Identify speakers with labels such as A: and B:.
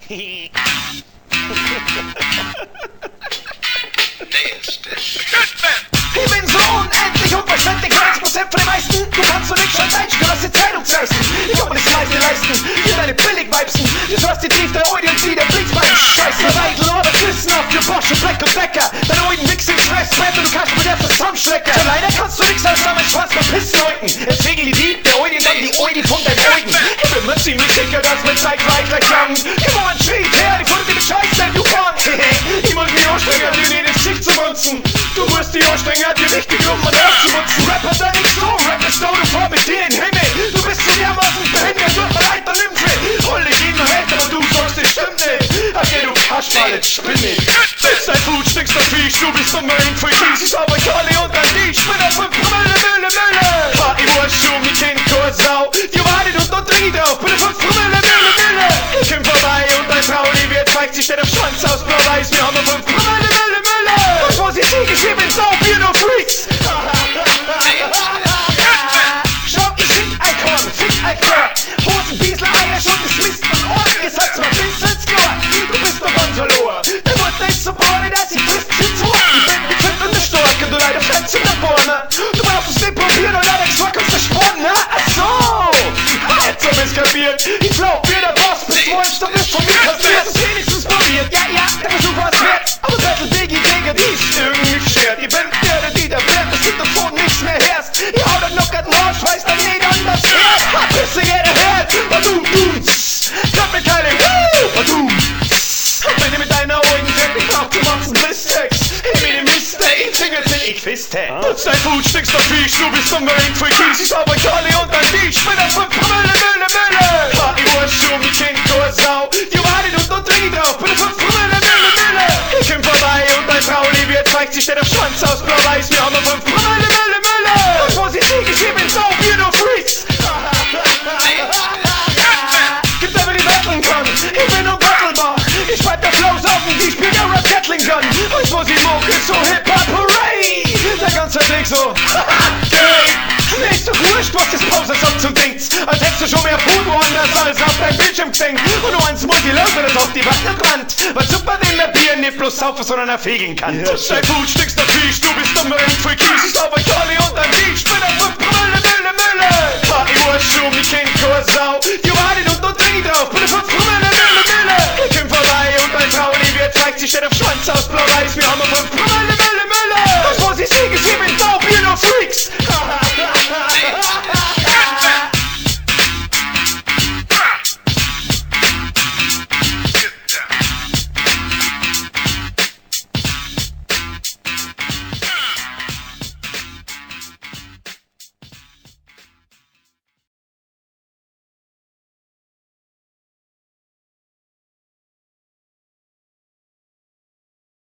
A: Ich bin so unendlich unverständlich, 90% von den meisten. Du kannst so nicht schon Deutsch, du hast die Zeitung zerreißen. Ich kann mir das meiste leisten, hier deine Billigweibsen. Du hörst die Tief der Oide und die der Blitzbein. Scheiße, Weidel oder Küssen auf dir Bosch und Black und Decker. Deine Oiden nix im Stressbrett und du kannst mit der Zusammenschlecken. Schon leider kannst du nix als damit Schwanz beim Pissleuten. Jetzt regel die Dieb der Oide und dann die Oide von deinen Oiden. Ich bin mir ziemlich sicher, dass mit Zeit gleich lang. Gib mal einen Schritt her, die Funde mit Scheiß, denn du kannst. Ich muss die Ohrstrenger dir in das Gesicht zu munzen. Du musst die Ohrstrenger dir richtig um und auszumunzen. Rapper, da nicht so, Rap ist du vor mit dir in den Himmel. Du bist so dermaßen behindert, tut mir leid, dann nimm's mit. Hol dich in den Welt, aber du sagst, das stimmt nicht. Okay, du Kaschmal, jetzt spinn nicht. Bist ein Blut, stinkst der Fisch, du bist unbedingt für dies. Ich aber Kali und ein Diech, spinn auf 5 Promille. Ha, ich weiß schon, ich kenn keine Sau. Die wartet und dort drin drauf, bitte 5 Promille. Ich komm vorbei und dein Frau, die wird zeigt, sie steht auf Schwanz aus Blau-Weiß. Wir haben 5 Promille. Was muss ich sagen, ich bin so, wir nur Freaks. Schau, ich find ein Korn, fick ein Korn. Hosen, Biesler, Eier schon geschmissen und Ohren. Ihr seid mal bis ins Korn. Du bist doch ganz verloren. Der wird nicht so bohren, dass ich frisst sie zu. Ich bin gefüllt und stark und du leider fällst in der Borne. Du brauchst es nicht probieren und leider geschmack uns versprochen, ne? Ach so. Jetzt hab ich's kapiert. Ich glaub, wie der Boss bist, wolltest du bist von mir kassiert. Es wenigstens probiert. Ja, der Versuch war's wert. Aber Battle Biggie, Digga, die ist irgendwie geschert. Ihr bin der bleibt, es gibt davon nichts mehr herst. Ihr haut euch noch grad Marsch, weiß dann jeder anders her. Hab bist du jeder Herd, du, kommt mit keine, du. Und wenn ihr mit deiner Augen fertig braucht, du machst einen Misstex. Ich bin ein Mister, ich fingert nicht, ich fiste. Putz dein Blut, stinkst der Fisch, du bist unbedingt für Kies. Ich aber Kali und dein Diech, bin auf 5 Promille. Ha, ich weiß schon, ich kenn keine Sau. Die wartet und dort drin drauf, bin auf 5 Promille. Ich komm vorbei und dein Frau, die wird zeigt, sie steht auf Schwanz aus Blau-Weiß. Wir haben 5 Promille. Was muss ich sagen, ich bin so, wir nur Freaks. Gibt aber die Battlen kann, ich bin nur Battlebach. Ich schreib der Flows auf und ich spiel der Rap Gatling Gun. Und wo sie muck ist so Hip-Hop Hooray. Der ganze Weg so, mir ist doch wurscht, du hast das Pause ab zum Dings. Als hättest du schon mehr Food woanders als auf dein Bildschirm gesehen. Und du eins Multilöse, das auf die Wand. Weil super den der Bier nicht bloß saufen, sondern er fegen kann. Du bist dein Food, stinkst der Fisch, du bist unbedingt für Kies. Ich aber Kali und ein Diech, bin auf 5 Promille. Ha, ich weiß schon, ich kenn keine Sau. Die wartet und